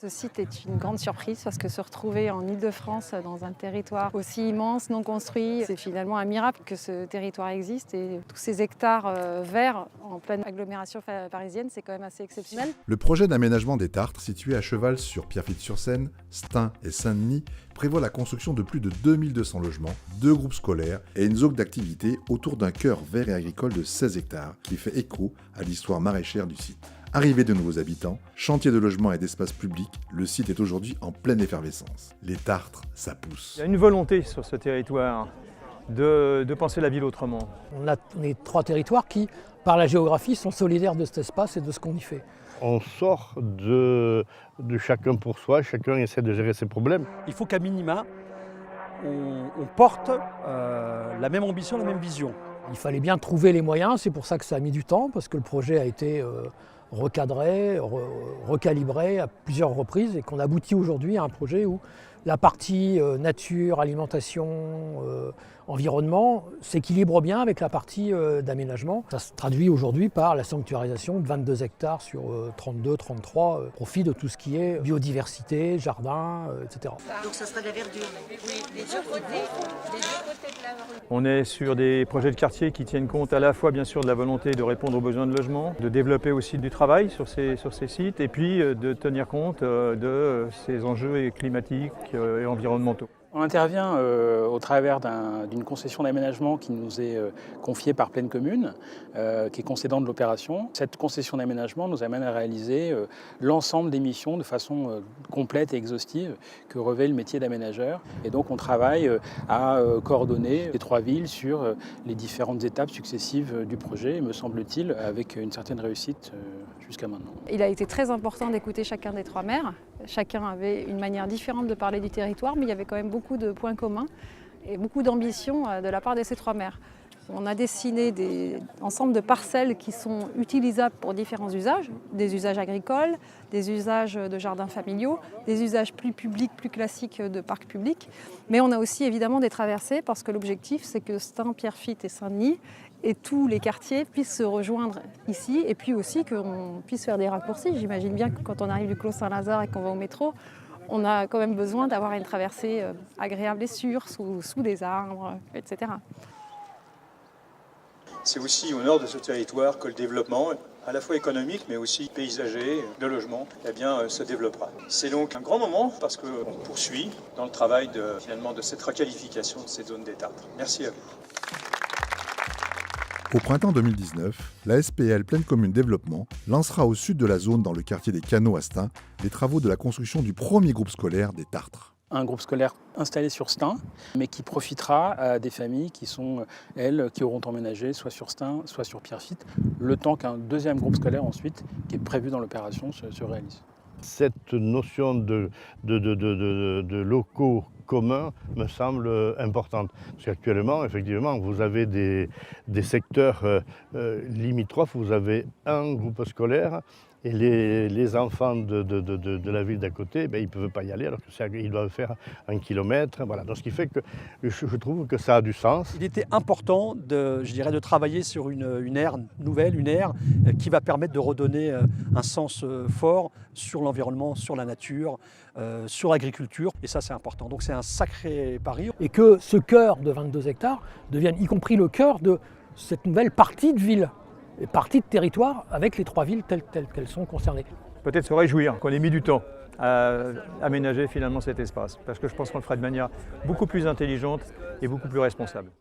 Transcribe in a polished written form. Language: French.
Ce site est une grande surprise parce que se retrouver en Île-de-France dans un territoire aussi immense, non construit, c'est finalement un miracle que ce territoire existe et tous ces hectares verts en pleine agglomération parisienne, c'est quand même assez exceptionnel. Le projet d'aménagement des Tartres, situé à cheval sur Pierrefitte-sur-Seine, Stein et Saint-Denis, prévoit la construction de plus de 2200 logements, 2 groupes scolaires et une zone d'activité autour d'un cœur vert et agricole de 16 hectares qui fait écho à l'histoire maraîchère du site. Arrivée de nouveaux habitants, chantier de logement et d'espaces publics, le site est aujourd'hui en pleine effervescence. Les Tartres, ça pousse. Il y a une volonté sur ce territoire de penser la ville autrement. On est 3 territoires qui, par la géographie, sont solidaires de cet espace et de ce qu'on y fait. On sort de chacun pour soi, chacun essaie de gérer ses problèmes. Il faut qu'à minima, on porte la même ambition, la même vision. Il fallait bien trouver les moyens, c'est pour ça que ça a mis du temps, parce que le projet a été recadré, recalibré à plusieurs reprises et qu'on aboutit aujourd'hui à un projet où la partie nature, alimentation, environnement s'équilibre bien avec la partie d'aménagement. Ça se traduit aujourd'hui par la sanctuarisation de 22 hectares sur 32, 33, profit de tout ce qui est biodiversité, jardin, etc. Donc ça sera de la verdure. Oui, les deux côtés de la rue. On est sur des projets de quartier qui tiennent compte à la fois bien sûr de la volonté de répondre aux besoins de logement, de développer aussi du travail sur ces sites et puis de tenir compte de ces enjeux climatiques et environnementaux. On intervient au travers d'une concession d'aménagement qui nous est confiée par Plaine Commune, qui est concédant de l'opération. Cette concession d'aménagement nous amène à réaliser l'ensemble des missions de façon complète et exhaustive que revêt le métier d'aménageur. Et donc on travaille à coordonner les 3 villes sur les différentes étapes successives du projet, me semble-t-il, avec une certaine réussite jusqu'à maintenant. Il a été très important d'écouter chacun des 3 maires. Chacun avait une manière différente de parler du territoire, mais il y avait quand même beaucoup de points communs et beaucoup d'ambition de la part de ces 3 maires. On a dessiné des ensembles de parcelles qui sont utilisables pour différents usages, des usages agricoles, des usages de jardins familiaux, des usages plus publics, plus classiques de parcs publics. Mais on a aussi évidemment des traversées parce que l'objectif c'est que Stein, Pierrefitte et Saint-Denis et tous les quartiers puissent se rejoindre ici et puis aussi qu'on puisse faire des raccourcis. J'imagine bien que quand on arrive du Clos Saint-Lazare et qu'on va au métro, on a quand même besoin d'avoir une traversée agréable et sûre, sous des arbres, etc. C'est aussi au nord de ce territoire que le développement, à la fois économique mais aussi paysager, de logement, se développera. C'est donc un grand moment parce qu'on poursuit dans le travail de cette requalification de cette zone des Tartres. Merci à vous. Au printemps 2019, la SPL Plaine Commune Développement lancera au sud de la zone, dans le quartier des Canaux à Stein, les travaux de la construction du premier groupe scolaire des Tartres. Un groupe scolaire installé sur Stein, mais qui profitera à des familles qui sont, elles, qui auront emménagé soit sur Stein, soit sur Pierrefitte, le temps qu'un deuxième groupe scolaire ensuite, qui est prévu dans l'opération, se réalise. Cette notion de locaux communs me semble importante. Parce qu'actuellement, effectivement, vous avez des secteurs limitrophes, vous avez un groupe scolaire et les enfants de la ville d'à côté, ils ne peuvent pas y aller alors qu'ils doivent faire 1 kilomètre. Voilà. Donc, ce qui fait que je trouve que ça a du sens. Il était important de travailler sur une ère nouvelle, une ère qui va permettre de redonner un sens fort sur l'environnement, sur la nature, sur l'agriculture. Et ça, c'est important. Donc c'est un sacré pari. Et que ce cœur de 22 hectares devienne y compris le cœur de cette nouvelle partie de ville, et partie de territoire avec les 3 villes telles qu'elles sont concernées. Peut-être se réjouir qu'on ait mis du temps à aménager finalement cet espace, parce que je pense qu'on le fera de manière beaucoup plus intelligente et beaucoup plus responsable.